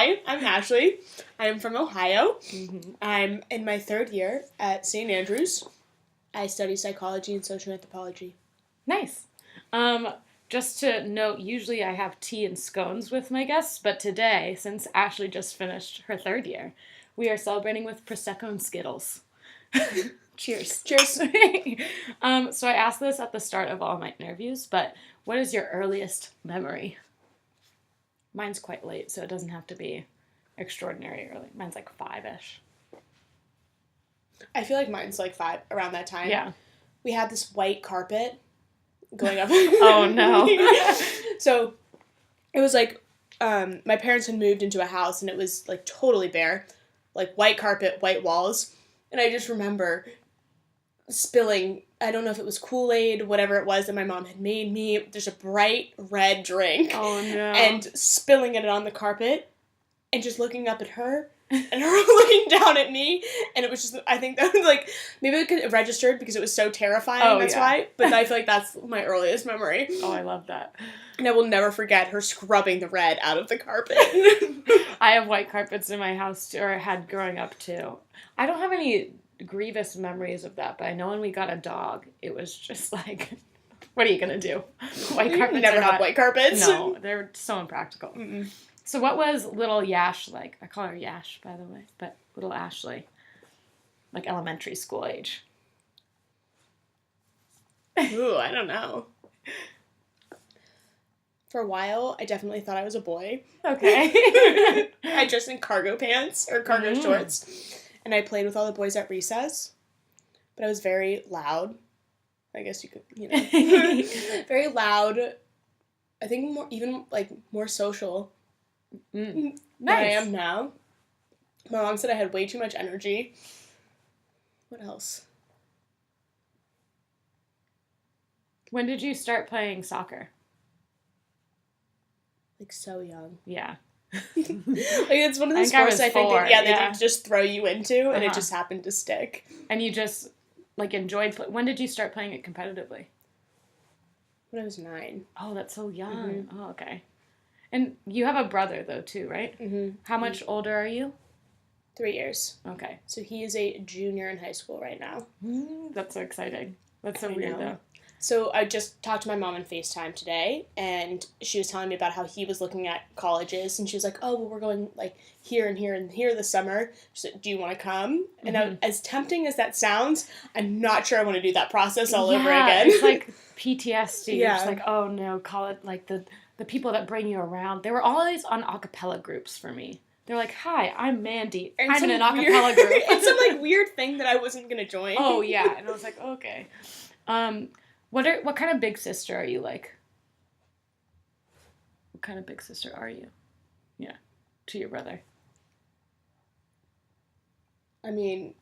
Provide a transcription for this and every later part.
Hi, I'm Ashley. I'm from Ohio. Mm-hmm. I'm in my 3rd year at St. Andrews. I study psychology and social anthropology. Nice. Just to note, usually I have tea and scones with my guests, but today, since Ashley just finished her 3rd year, we are celebrating with Prosecco and Skittles. Cheers. Cheers. So I asked this at the start of all my interviews, but what is your earliest memory? Mine's quite late, so it doesn't have to be extraordinary early. Mine's like 5-ish. I feel like mine's like 5, around that time. Yeah. We had this white carpet going up. Oh, no. So, it was like, my parents had moved into a house, and it was like totally bare. Like white carpet, white walls. And I just remember spilling, I don't know if it was Kool-Aid, whatever it was that my mom had made me. There's a bright red drink. Oh, no. And spilling it on the carpet and just looking up at her and her looking down at me. And it was just, I think that was like, maybe it could have registered because it was so terrifying. Oh, that's yeah. why. But I feel like that's my earliest memory. Oh, I love that. And I will never forget her scrubbing the red out of the carpet. I have white carpets in my house, or had growing up, too. I don't have any grievous memories of that, but I know when we got a dog, it was just like, what are you going to do? White You carpets never are have not, white carpets. No, they're so impractical. Mm-mm. So what was little Yash like? I call her Yash, by the way, but little Ashley. Like elementary school age. Ooh, I don't know. For a while, I definitely thought I was a boy. Okay. I dressed in cargo pants or cargo shorts, and I played with all the boys at recess. But I was very loud. I guess you could, very loud. I think more social than I am now. My mom said I had way too much energy. What else? When did you start playing soccer? Like, so young. Yeah. Like, it's one of those sports I think that, they can just throw you into, and it just happened to stick. And you just, like, enjoyed when did you start playing it competitively? When I was 9. Oh, that's so young. Mm-hmm. Oh, okay. And you have a brother, though, too, right? Mm-hmm. How much older are you? 3 years. Okay. So he is a junior in high school right now. That's so exciting. That's so weird, though. So I just talked to my mom on FaceTime today, and she was telling me about how he was looking at colleges, and she was like, oh, well, we're going, like, here and here and here this summer. She said, do you want to come? And as tempting as that sounds, I'm not sure I want to do that process all over again. It's like PTSD. Yeah. You're just like, oh, no, college, like, the people that bring you around, they were always on a cappella groups for me. They're like, hi, I'm Mandy. And I'm in an a cappella group. It's some, like, weird thing that I wasn't going to join. Oh, yeah. And I was like, okay. What kind of big sister are you like? What kind of big sister are you? Yeah, to your brother. I mean,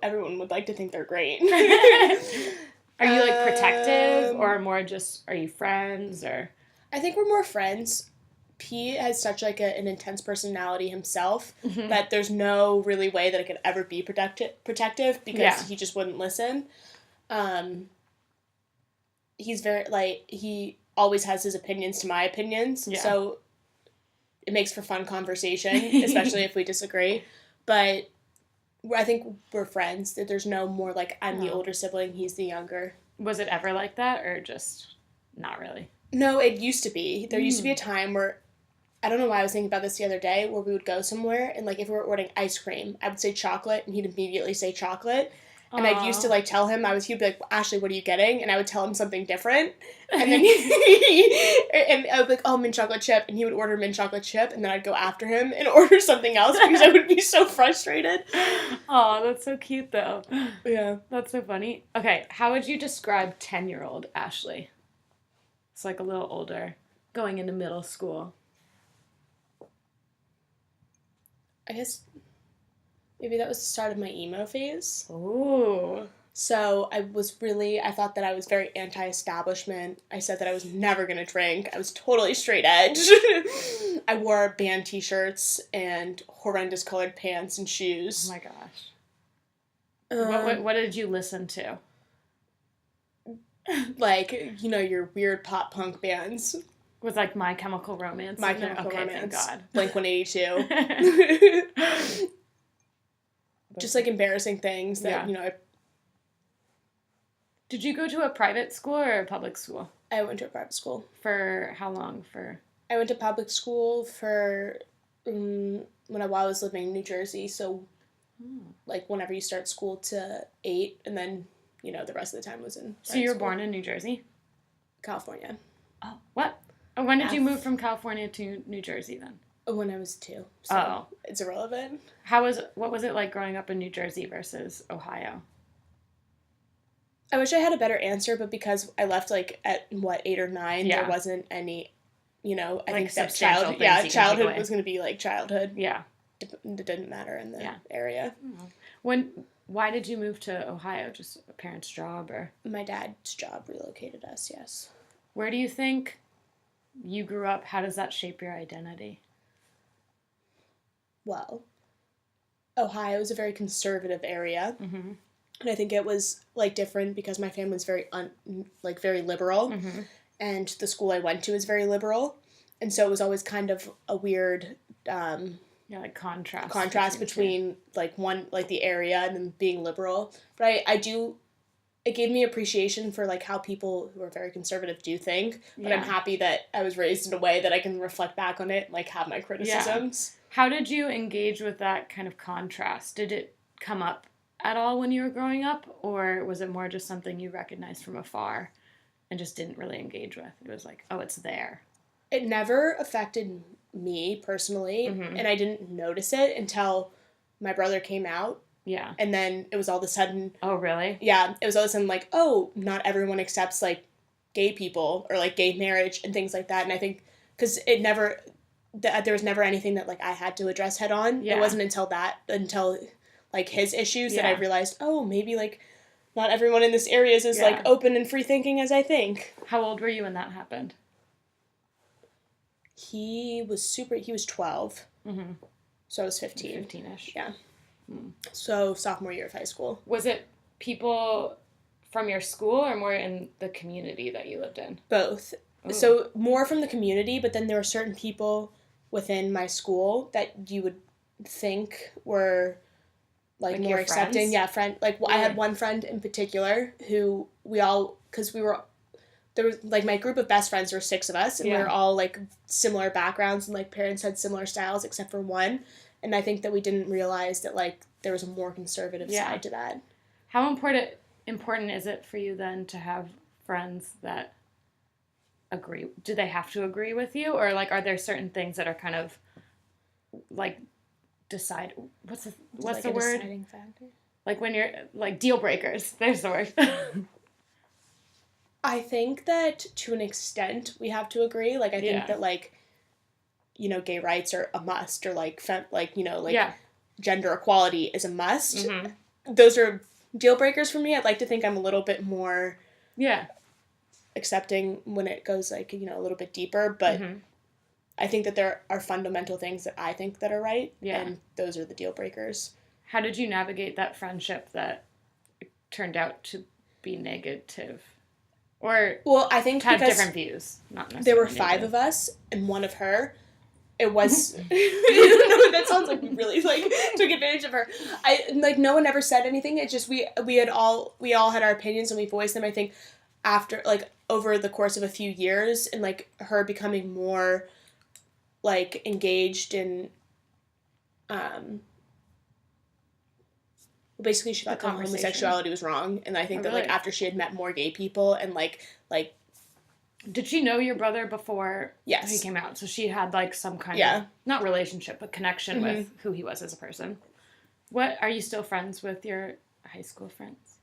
everyone would like to think they're great. Are you, like, protective, or more just, are you friends, or? I think we're more friends. Pete has such, like, an intense personality himself that there's no really way that it could ever be protective because he just wouldn't listen. He's very, like, he always has his opinions to my opinions, so it makes for fun conversation, especially if we disagree. But I think we're friends. That there's no more, like, I'm the older sibling, he's the younger. Was it ever like that, or just not really? No, it used to be. There used to be a time where, I don't know why I was thinking about this the other day, where we would go somewhere, and, like, if we were ordering ice cream, I would say chocolate, and he'd immediately say chocolate. And I used to, like, tell him, he'd be like, Ashley, what are you getting? And I would tell him something different. And then and I would be like, oh, mint chocolate chip. And he would order mint chocolate chip. And then I'd go after him and order something else because I would be so frustrated. Oh, that's so cute, though. Yeah. That's so funny. Okay, how would you describe 10-year-old Ashley? It's, like, a little older, going into middle school. I guess maybe that was the start of my emo phase. Ooh. So I thought that I was very anti-establishment. I said that I was never going to drink. I was totally straight edge. I wore band t-shirts and horrendous colored pants and shoes. Oh my gosh. What did you listen to? Like, your weird pop punk bands. Was like My Chemical Romance. My Chemical okay, Romance. Thank God. Blink-182. Just like embarrassing things that, Did you go to a private school or a public school? I went to a private school. For how long? I went to public school for while I was living in New Jersey. So, like, whenever you start school to 8, and then, the rest of the time was in So you were born in New Jersey? California. Oh, what? When did you move from California to New Jersey then? When I was 2. So it's irrelevant. What was it like growing up in New Jersey versus Ohio? I wish I had a better answer, but because I left, like, at, 8 or 9, there wasn't any, I think that childhood was going to be, like, childhood. Yeah. It didn't matter in the area. Why did you move to Ohio? Just a parent's job, or? My dad's job relocated us, yes. Where do you think you grew up? How does that shape your identity? Well, Ohio is a very conservative area. Mm-hmm. And I think it was, like, different because my family was very, very liberal. Mm-hmm. And the school I went to was very liberal. And so it was always kind of a weird... like contrast. Contrast between the area and then being liberal. But it gave me appreciation for, like, how people who are very conservative do think. But I'm happy that I was raised in a way that I can reflect back on it and, like, have my criticisms. Yeah. How did you engage with that kind of contrast? Did it come up at all when you were growing up, or was it more just something you recognized from afar and just didn't really engage with? It was like, oh, it's there. It never affected me personally, and I didn't notice it until my brother came out. Yeah. And then it was all of a sudden... Oh, really? Yeah. It was all of a sudden like, oh, not everyone accepts, like, gay people or, like, gay marriage and things like that. And I think... Because it never... there was never anything that, like, I had to address head on. Yeah. It wasn't until, like, his issues that I realized, oh, maybe, like, not everyone in this area is as, like, open and free-thinking as I think. How old were you when that happened? He was 12. Mm-hmm. So I was 15. 15-ish. Yeah. So sophomore year of high school. Was it people from your school or more in the community that you lived in? Both. Ooh. So more from the community, but then there were certain people within my school that you would think were, like more accepting. Yeah, I had one friend in particular who there was, like, my group of best friends, there were 6 of us, and we were all, like, similar backgrounds, and, like, parents had similar styles, except for one, and I think that we didn't realize that, like, there was a more conservative side to that. How important is it for you, then, to have friends that agree? Do they have to agree with you, or, like, are there certain things that are kind of, like, decide... What's the word? Deciding factor? Like, when you're... Like, deal breakers. There's the word. I think that to an extent we have to agree. Like, I think that, like, gay rights are a must, or, like, gender equality is a must. Mm-hmm. Those are deal breakers for me. I'd like to think I'm a little bit more accepting when it goes, like, a little bit deeper. But I think that there are fundamental things that I think that are right. Yeah. And those are the deal breakers. How did you navigate that friendship that turned out to be negative? Or I think have different views. Not necessarily. There were 5 of us and one of her. It was that sounds like we really, like, took advantage of her. No one ever said anything. It's just we all had our opinions and we voiced them. I think after, like, over the course of a few years, and, like, her becoming more, like, engaged in basically she thought that homosexuality was wrong, and I think that like after she had met more gay people and like did she know your brother before yes. he came out? So she had like some kind of not relationship but connection with who he was as a person. What are you still friends with your high school friends?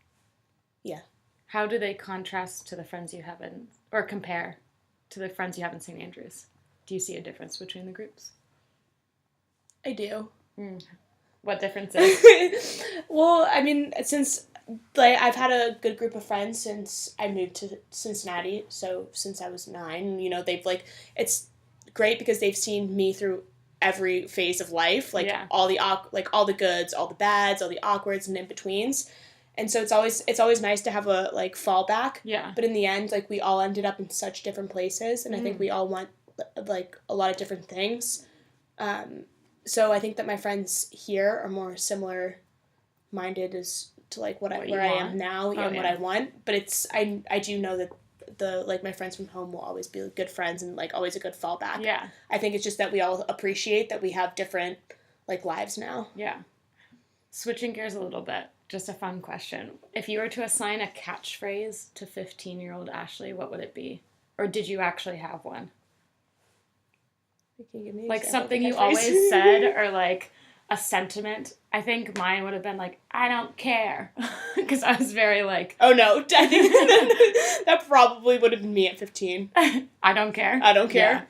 Yeah. How do they contrast to the friends you have or compare to the friends you have in St. Andrews? Do you see a difference between the groups? I do. What differences? Well, I mean, since I've had a good group of friends since I moved to Cincinnati, so since I was 9, you know, they've it's great because they've seen me through every phase of life, all the goods, all the bads, all the awkwards and in-betweens. And so it's always nice to have a, like, fallback. Yeah. But in the end, like, we all ended up in such different places, and I think we all want, like, a lot of different things. So I think that my friends here are more similar-minded as to, like, where I am now and what I want. But I do know that my friends from home will always be good friends and, like, always a good fallback. Yeah. I think it's just that we all appreciate that we have different, like, lives now. Yeah. Switching gears a little bit, just a fun question. If you were to assign a catchphrase to 15-year-old Ashley, what would it be? Or did you actually have one? Can you give me like something you always said, or like a sentiment? I think mine would have been like, I don't care. Because I was very like... Oh no, I think that probably would have been me at 15. I don't care. I don't care. Yeah.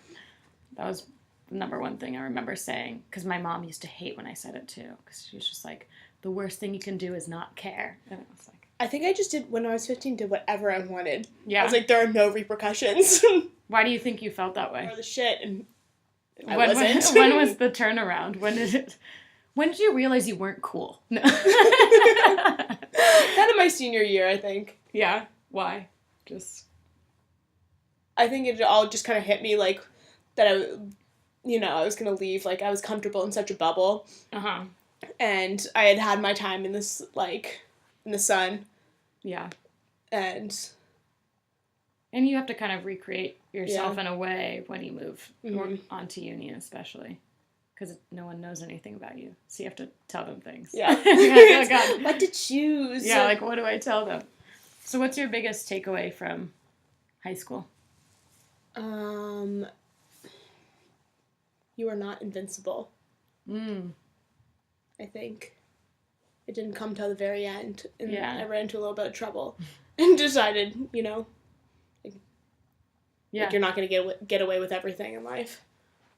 That was the number one thing I remember saying. Because my mom used to hate when I said it too. Because she was just like, the worst thing you can do is not care. And I was like... I think I just did, when I was 15, did whatever I wanted. Yeah. I was like, there are no repercussions. Why do you think you felt that way? Or the shit, and I when, wasn't. When was the turnaround? When did you realize you weren't cool? No. Kind of my senior year, I think. Yeah? Why? I think it all just kind of hit me, like, that I was going to leave. Like, I was comfortable in such a bubble. Uh-huh. And I had my time in this, like, in the sun. Yeah. And you have to kind of recreate yourself in a way when you move on to uni, especially. Because no one knows anything about you. So you have to tell them things. Yeah. Oh, God. What to choose? Yeah, like, what do I tell them? So what's your biggest takeaway from high school? You are not invincible. I think. It didn't come till the very end. And I ran into a little bit of trouble. And decided, like, you're not going to get away with everything in life.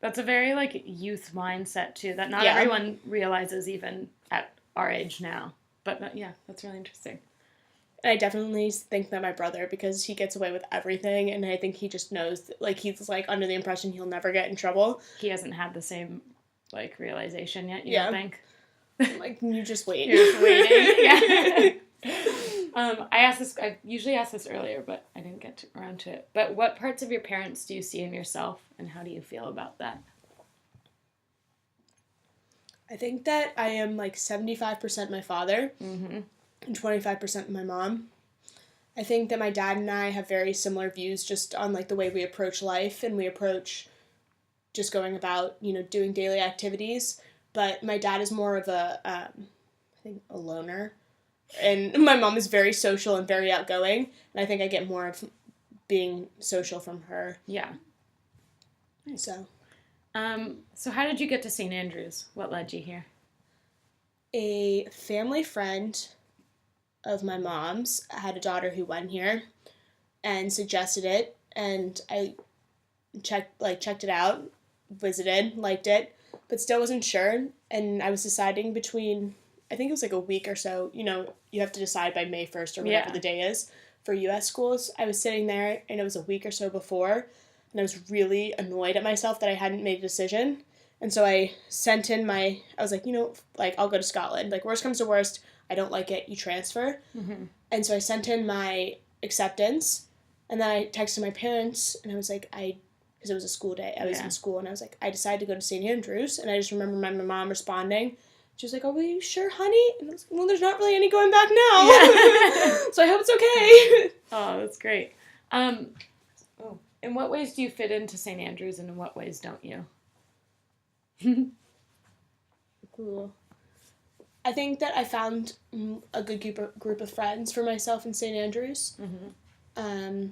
That's a very, like, youth mindset, too, that not everyone realizes even at our age now. But, that's really interesting. And I definitely think that my brother, because he gets away with everything, and I think he just knows, like, he's, like, under the impression he'll never get in trouble. He hasn't had the same, like, realization yet, you don't think? Like, you just wait. You're just waiting. Yeah. I usually ask this earlier, but I didn't get around to it. But what parts of your parents do you see in yourself, and how do you feel about that? I think that I am, like, 75% my father and 25% my mom. I think that my dad and I have very similar views just on, like, the way we approach life, and we approach just going about, doing daily activities. But my dad is more of a loner. And my mom is very social and very outgoing. And I think I get more of being social from her. Yeah. So. So how did you get to St. Andrews? What led you here? A family friend of my mom's had a daughter who went here and suggested it. And I checked it out, visited, liked it. But still wasn't sure, and I was deciding between, I think it was like a week or so, you have to decide by May 1st or whatever the day is for U.S. schools. I was sitting there, and it was a week or so before, and I was really annoyed at myself that I hadn't made a decision, and so I sent in I was like, I'll go to Scotland. Like, worst comes to worst, I don't like it, you transfer. Mm-hmm. And so I sent in my acceptance, and then I texted my parents, and I was like, because it was a school day. I was in school, and I was like, I decided to go to St. Andrews, and I just remember my mom responding. She was like, oh, are you sure, honey? And I was like, well, there's not really any going back now. Yeah. So I hope it's okay. Oh, that's great. In what ways do you fit into St. Andrews, and in what ways don't you? Cool. I think that I found a good group of friends for myself in St. Andrews. Mm-hmm.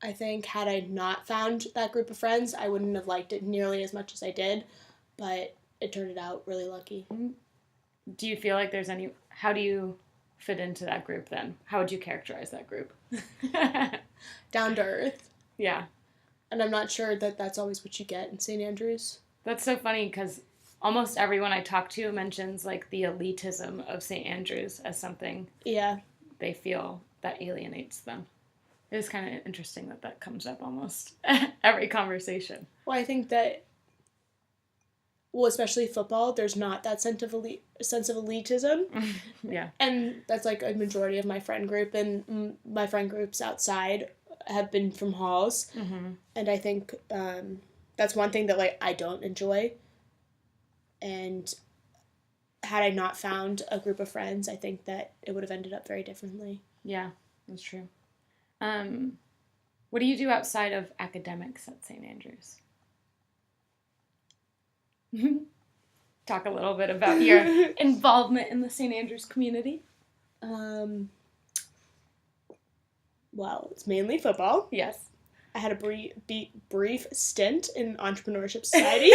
I think had I not found that group of friends, I wouldn't have liked it nearly as much as I did, but it turned out really lucky. Do you feel like how do you fit into that group then? How would you characterize that group? Down to earth. Yeah. And I'm not sure that that's always what you get in St. Andrews. That's so funny because almost everyone I talk to mentions like the elitism of St. Andrews as something they feel that alienates them. It is kind of interesting that comes up almost every conversation. Well, I think that well, especially football, there's not that sense of elitism. Yeah. And that's, like, a majority of my friend group, and my friend groups outside have been from halls. Mm-hmm. And I think that's one thing that, like, I don't enjoy. And had I not found a group of friends, I think that it would have ended up very differently. Yeah, that's true. What do you do outside of academics at St. Andrews? Talk a little bit about your involvement in the St. Andrews community. Well, it's mainly football. Yes. I had a brief stint in entrepreneurship society.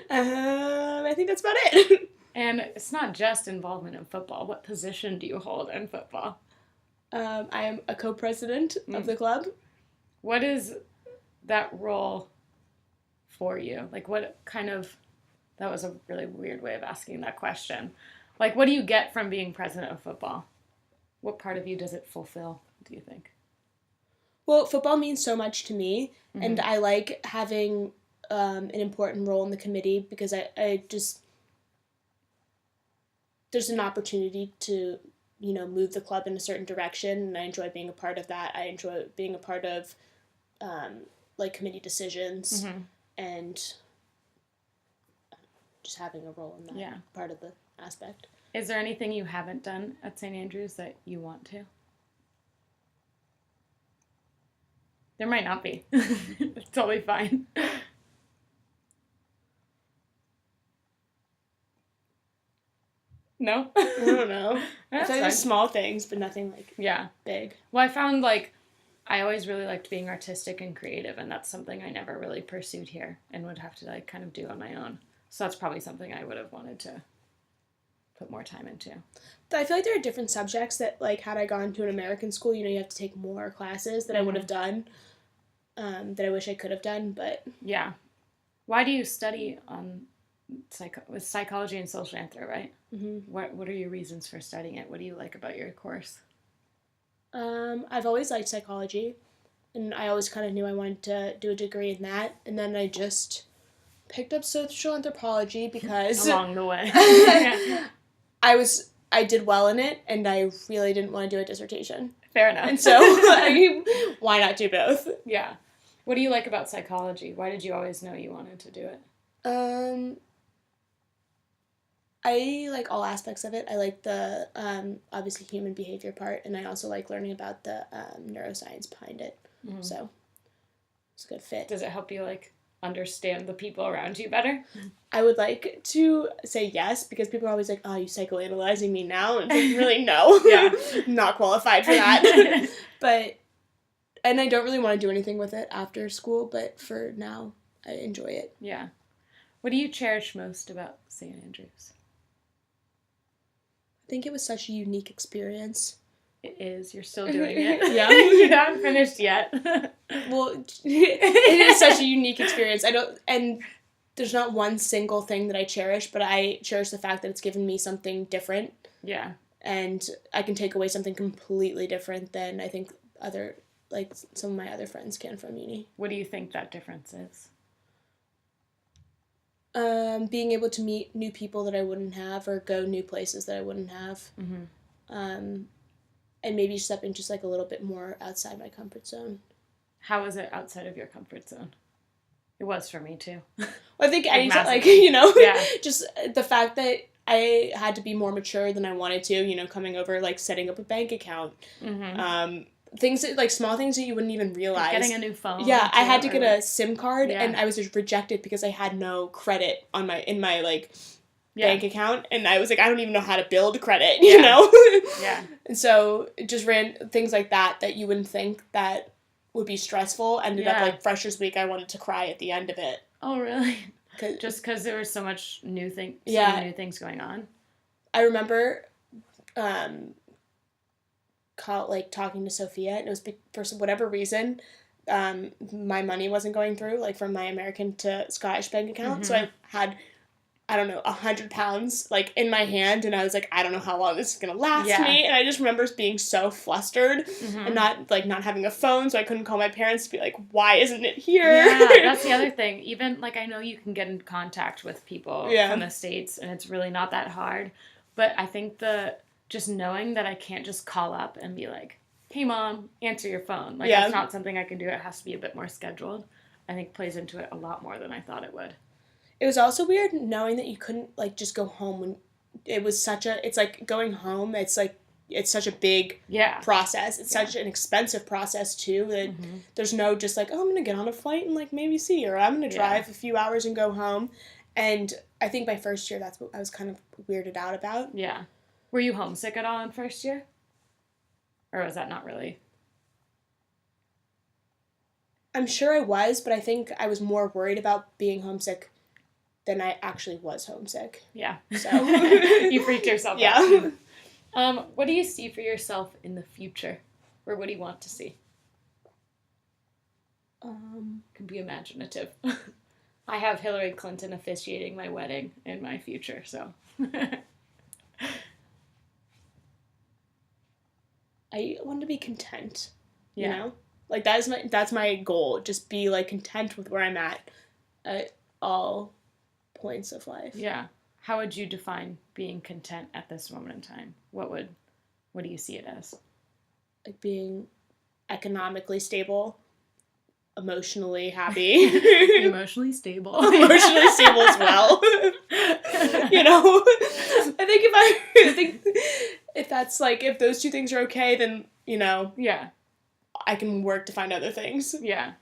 I think that's about it. And it's not just involvement in football. What position do you hold in football? I am a co-president of the club. What is that role for you? Like, what kind of... That was a really weird way of asking that question. Like, what do you get from being president of football? What part of you does it fulfill, do you think? Well, football means so much to me, and I like having an important role in the committee because I just... There's an opportunity to, move the club in a certain direction, and I enjoy being a part of that. I enjoy being a part of, committee decisions, and just having a role in that part of the aspect. Is there anything you haven't done at St. Andrews that you want to? There might not be. It's totally fine. No? I don't know. I thought it was small things, but nothing, big. Well, I found, I always really liked being artistic and creative, and that's something I never really pursued here and would have to, kind of do on my own. So that's probably something I would have wanted to put more time into. But I feel like there are different subjects that, had I gone to an American school, you have to take more classes that I would have done, that I wish I could have done, but... Yeah. Why do you study on with psychology and social anthro, right? Mm-hmm. What are your reasons for studying it? What do you like about your course? I've always liked psychology, and I always kind of knew I wanted to do a degree in that, and then I just picked up social anthropology because... Along the way. I did well in it, and I really didn't want to do a dissertation. Fair enough. And so, why not do both? Yeah. What do you like about psychology? Why did you always know you wanted to do it? I like all aspects of it. I like the, obviously, human behavior part, and I also like learning about the neuroscience behind it. Mm-hmm. So, it's a good fit. Does it help you, understand the people around you better? I would like to say yes, because people are always like, oh, you psychoanalyzing me now? And it's really, no. Yeah. Not qualified for that. And I don't really want to do anything with it after school, but for now, I enjoy it. Yeah. What do you cherish most about St. Andrews? I think it was such a unique experience. It is. You're still doing it. Yeah. You haven't finished yet. Well, it is such a unique experience. And there's not one single thing that I cherish, but I cherish the fact that it's given me something different. Yeah. And I can take away something completely different than I think some of my other friends can from uni. What do you think that difference is? Being able to meet new people that I wouldn't have, or go new places that I wouldn't have. Mm-hmm. And maybe stepping just a little bit more outside my comfort zone. How was it outside of your comfort zone? It was for me too. Well, I think just the fact that I had to be more mature than I wanted to, coming over, setting up a bank account. Mm-hmm. Things that, small things that you wouldn't even realize. Getting a new phone. Yeah, I had to get a SIM card, and I was just rejected because I had no credit in my bank account, and I was I don't even know how to build credit, you know? Yeah. And so it just ran things like that you wouldn't think that would be stressful. Ended up Freshers Week, I wanted to cry at the end of it. Oh, really? Just because there was so much new things going on? I remember talking to Sophia, and it was for whatever reason, my money wasn't going through, from my American to Scottish bank account, so I had I don't know, 100 pounds, like, in my hand, and I was like, I don't know how long this is gonna last me, and I just remember being so flustered, and not having a phone, so I couldn't call my parents to be like, why isn't it here? Yeah, that's the other thing. Even, like, I know you can get in contact with people from the States, and it's really not that hard, but I think just knowing that I can't just call up and be like, hey, Mom, answer your phone. Like, that's not something I can do. It has to be a bit more scheduled. I think plays into it a lot more than I thought it would. It was also weird knowing that you couldn't, like, just go home when it was it's like going home, it's like, it's such a big process. It's such an expensive process, too, that there's no just like, oh, I'm going to get on a flight and, like, maybe see her. I'm going to drive a few hours and go home. And I think my first year, that's what I was kind of weirded out about. Yeah. Were you homesick at all in first year? Or was that not really? I'm sure I was, but I think I was more worried about being homesick than I actually was homesick. Yeah. So you freaked yourself out. Yeah. What do you see for yourself in the future? Or what do you want to see? Could be imaginative. I have Hillary Clinton officiating my wedding in my future, so. I want to be content, you know? Like, that's my goal. Just be, like, content with where I'm at all points of life. Yeah. How would you define being content at this moment in time? What do you see it as? Like, being economically stable, emotionally happy. Emotionally stable. Emotionally stable as well. You know? I think if that's, like, if those two things are okay, then, you know. Yeah. I can work to find other things. Yeah.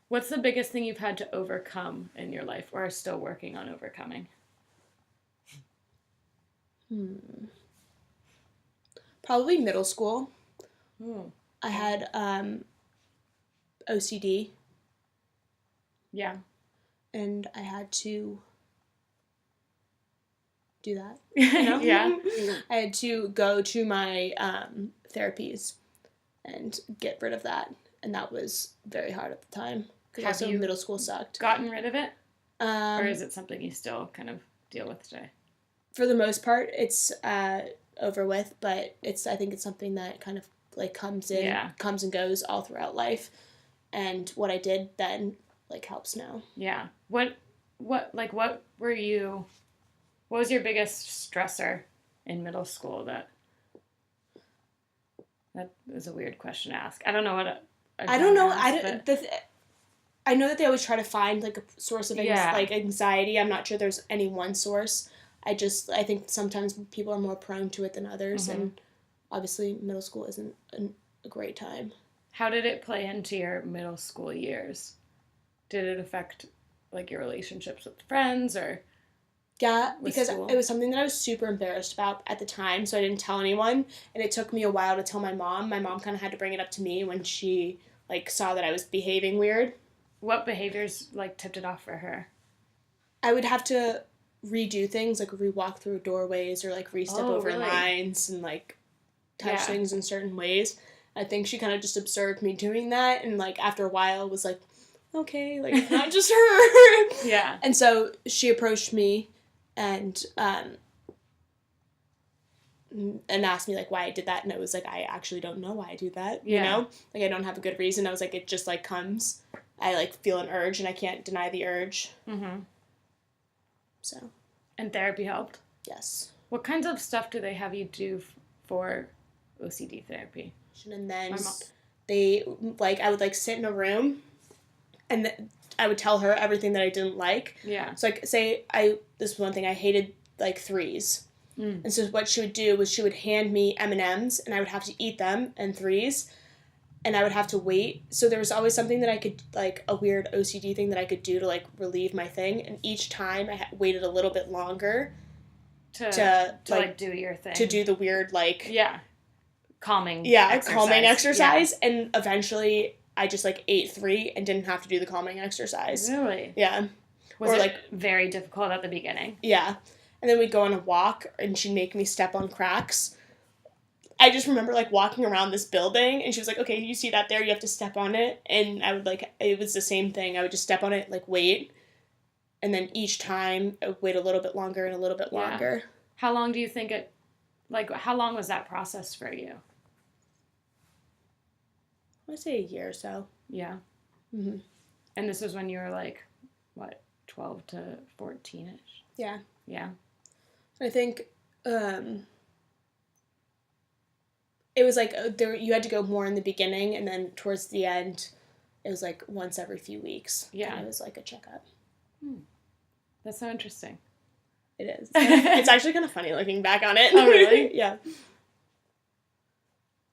What's the biggest thing you've had to overcome in your life or are still working on overcoming? Probably middle school. I had OCD. Yeah. And I had to do that. You know? Yeah. I had to go to my therapies and get rid of that. And that was very hard at the time. Because also middle school sucked. Gotten rid of it? Or is it something you still kind of deal with today? For the most part, it's over with. But I think it's something that kind of like comes and goes all throughout life. And what I did then like helps now. Yeah. What was your biggest stressor in middle school that is a weird question to ask. I don't know what I don't know. I know that they always try to find like a source of anxiety. I'm not sure there's any one source. I think sometimes people are more prone to it than others, and obviously middle school isn't a great time. How did it play into your middle school years? Did it affect like your relationships with friends or? Yeah, because it was something that I was super embarrassed about at the time, so I didn't tell anyone, and it took me a while to tell my mom. My mom kind of had to bring it up to me when she, like, saw that I was behaving weird. What behaviors, like, tipped it off for her? I would have to redo things, like, re-walk through doorways or, like, re-step over lines and, like, touch things in certain ways. I think she kind of just observed me doing that, and, like, after a while was like, okay, like, it's not just her. Yeah. And so she approached me and asked me, like, why I did that, and it was like, I actually don't know why I do that, you know? Like, I don't have a good reason. I was like, it just, like, comes. I, like, feel an urge, and I can't deny the urge. So. And therapy helped? Yes. What kinds of stuff do they have you do for OCD therapy? And then they, like, I would, like, sit in a room, and I would tell her everything that I didn't like. Yeah. So, like, this is one thing, I hated, like, threes. And so what she would do was she would hand me M&Ms, and I would have to eat them in threes, and I would have to wait. So there was always something that I could, like, a weird OCD thing that I could do to, like, relieve my thing, and each time I waited a little bit longer to do your thing. To do the weird, like... Yeah. Calming exercise. Yeah. And eventually I just, like, ate 3 and didn't have to do the calming exercise. Really? Yeah. Was it, like, very difficult at the beginning? Yeah. And then we'd go on a walk, and she'd make me step on cracks. I just remember, like, walking around this building, and she was like, okay, you see that there? You have to step on it. And I would, like, it was the same thing. I would just step on it, like, wait. And then each time, I would wait a little bit longer and a little bit longer. Yeah. How long do you think how long was that process for you? I would say a year or so. Yeah. Mm-hmm. And this was when you were like, what, 12 to 14-ish? Yeah. Yeah. I think it was like you had to go more in the beginning, and then towards the end, it was like once every few weeks. Yeah. And it was like a checkup. That's so interesting. It is. It's actually kind of funny looking back on it. Oh, really? Yeah.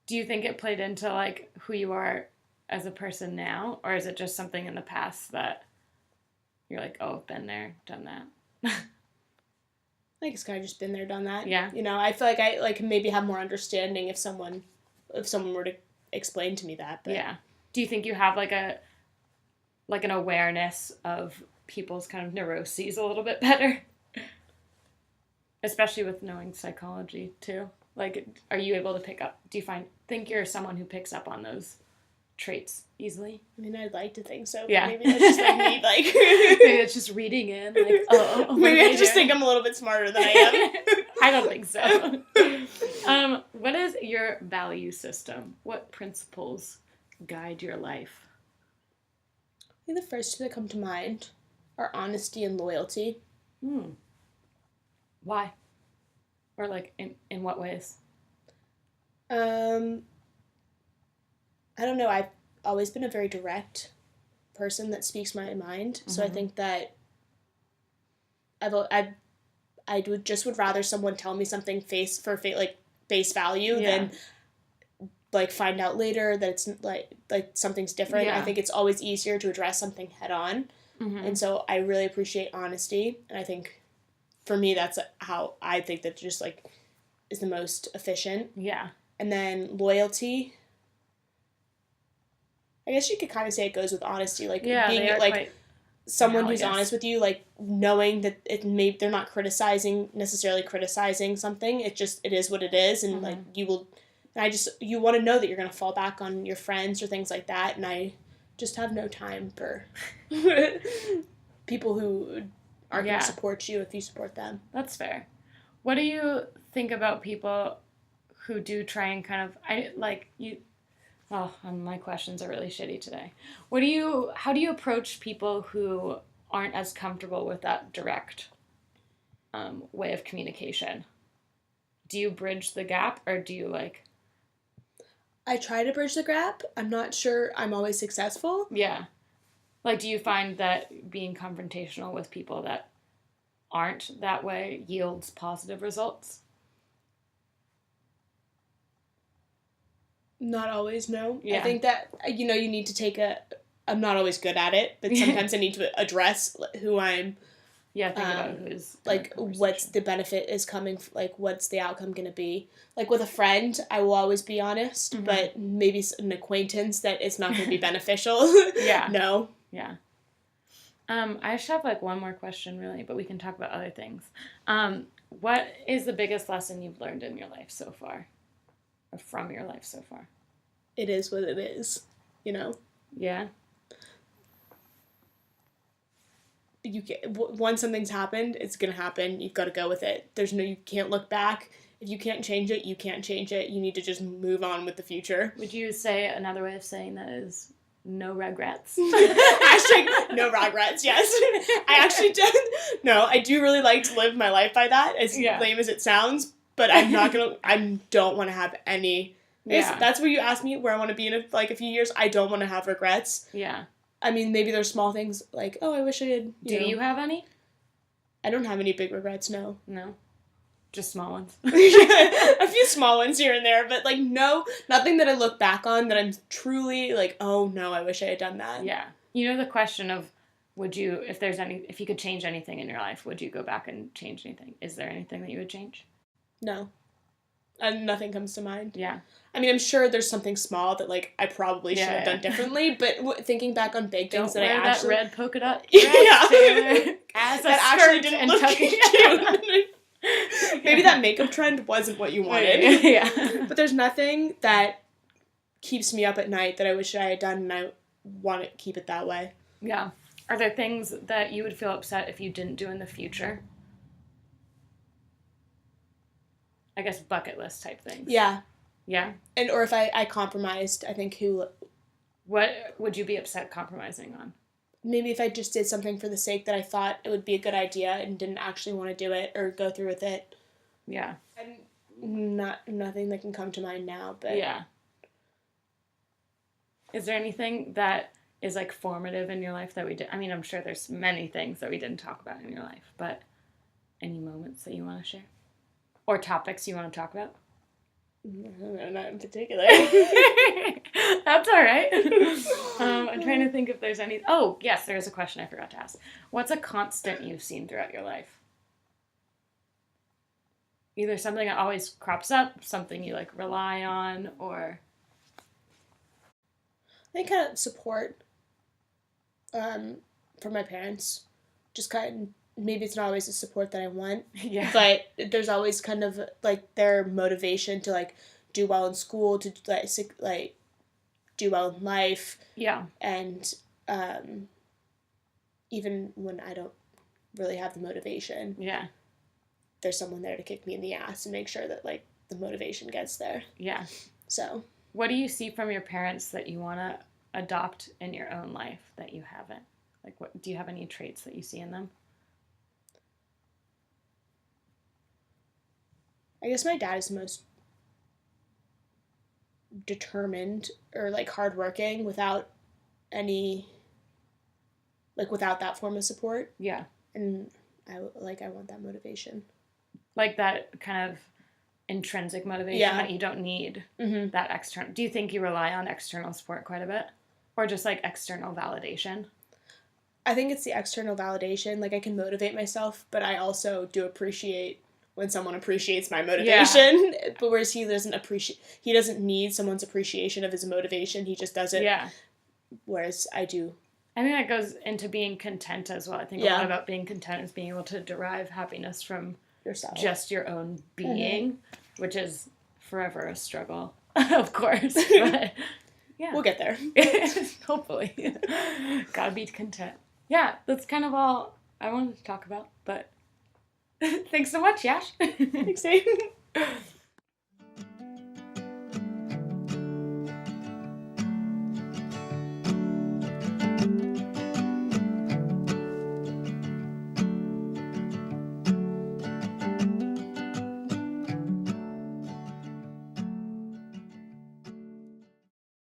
Do you think it played into, like, who you are as a person now? Or is it just something in the past that you're like, oh, I've been there, done that? I think it's kind of just been there, done that. Yeah. You know, I feel like I like maybe have more understanding if someone were to explain to me that. But. Yeah. Do you think you have like an awareness of people's kind of neuroses a little bit better? Especially with knowing psychology too. Like, are you able to think you're someone who picks up on those traits easily? I mean, I'd like to think so. But yeah. Maybe that's just like me, like. Maybe it's just reading in, like, oh. Maybe I just think I'm a little bit smarter than I am. I don't think so. What is your value system? What principles guide your life? I think the first two that come to mind are honesty and loyalty. Why? Or like in what ways? I don't know. I've always been a very direct person that speaks my mind. Mm-hmm. So I think that I would rather someone tell me something face value than like find out later that it's like something's different. Yeah. I think it's always easier to address something head on. Mm-hmm. And so I really appreciate honesty, and I think for me that's how I think that just like is the most efficient. Yeah. And then loyalty, I guess you could kind of say it goes with honesty, like being like someone who's honest with you, like knowing that they're not necessarily criticizing something. It is what it is, and like you want to know that you're going to fall back on your friends or things like that, and I just have no time for people who aren't going to support you if you support them. That's fair. What do you think about people who do try and kind of my questions are really shitty today. How do you approach people who aren't as comfortable with that direct way of communication? Do you bridge the gap, or do you like... I try to bridge the gap. I'm not sure I'm always successful. Yeah. Like, do you find that being confrontational with people that aren't that way yields positive results? Not always, no. Yeah. I think that, you need to I'm not always good at it, but sometimes I need to address who I'm... Yeah, think about who's... Like, what's the benefit is coming... Like, what's the outcome going to be? Like, with a friend, I will always be honest, but maybe an acquaintance that it's not going to be beneficial. Yeah. No. Yeah. I just have, one more question, really, but we can talk about other things. What is the biggest lesson you've learned in your life so far? Or from your life so far? It is what it is, Yeah. Once something's happened, it's gonna happen. You've got to go with it. You can't look back. If you can't change it, you can't change it. You need to just move on with the future. Would you say another way of saying that is no regrets? Hashtag no regrets, yes. I actually I do really like to live my life by that, as lame as it sounds, but I don't want to have any. Yeah. That's where you ask me where I want to be in a few years. I don't want to have regrets. Yeah. I mean, maybe there's small things like, oh, I wish I had... You have any? I don't have any big regrets, no. No? Just small ones? A few small ones here and there, but, no, nothing that I look back on that I'm truly oh, no, I wish I had done that. Yeah. The question of, if you could change anything in your life, would you go back and change anything? Is there anything that you would change? No. Nothing comes to mind. Yeah. I mean, I'm sure there's something small that, I probably should have done differently, but thinking back on big things that I actually... that red polka dot dress that actually didn't look cute. Maybe that makeup trend wasn't what you wanted. Yeah. But there's nothing that keeps me up at night that I wish I had done, and I want to keep it that way. Yeah. Are there things that you would feel upset if you didn't do in the future? I guess bucket list type things. Yeah. Yeah? And or if I compromised, I think What would you be upset compromising on? maybe if I just did something for the sake that I thought it would be a good idea and didn't actually want to do it or go through with it. Yeah. And nothing that can come to mind now, but yeah. Is there anything that is like formative in your life that we did? I mean, I'm sure there's many things that we didn't talk about in your life, but any moments that you want to share? Or topics you want to talk about? No, not in particular. That's all right. I'm trying to think if there's any... Oh, yes, there is a question I forgot to ask. What's a constant you've seen throughout your life? Either something that always crops up, something you like rely on, or... I think kind of support from my parents. Just kind of, maybe it's not always the support that I want. Yeah. But there's always kind of like their motivation to like do well in school, to like do well in life. Yeah. And even when I don't really have the motivation. Yeah. There's someone there to kick me in the ass and make sure that like the motivation gets there. Yeah. So. What do you see from your parents that you want to adopt in your own life that you haven't? Like, what do you have any traits that you see in them? I guess my dad is the most determined or like hardworking without that form of support. Yeah. And I want that motivation. Like that kind of intrinsic motivation that you don't need that external. Do you think you rely on external support quite a bit? Or just like external validation? I think it's the external validation. Like I can motivate myself, but I also do appreciate when someone appreciates my motivation. Yeah. But whereas he doesn't need someone's appreciation of his motivation. He just does it. Yeah. Whereas I do. I think that goes into being content as well. I think a lot about being content is being able to derive happiness from yourself, just your own being, which is forever a struggle, of course. But yeah, we'll get there. Hopefully. Gotta be content. Yeah, that's kind of all I wanted to talk about. But thanks so much, Yash. Thanks, Dave.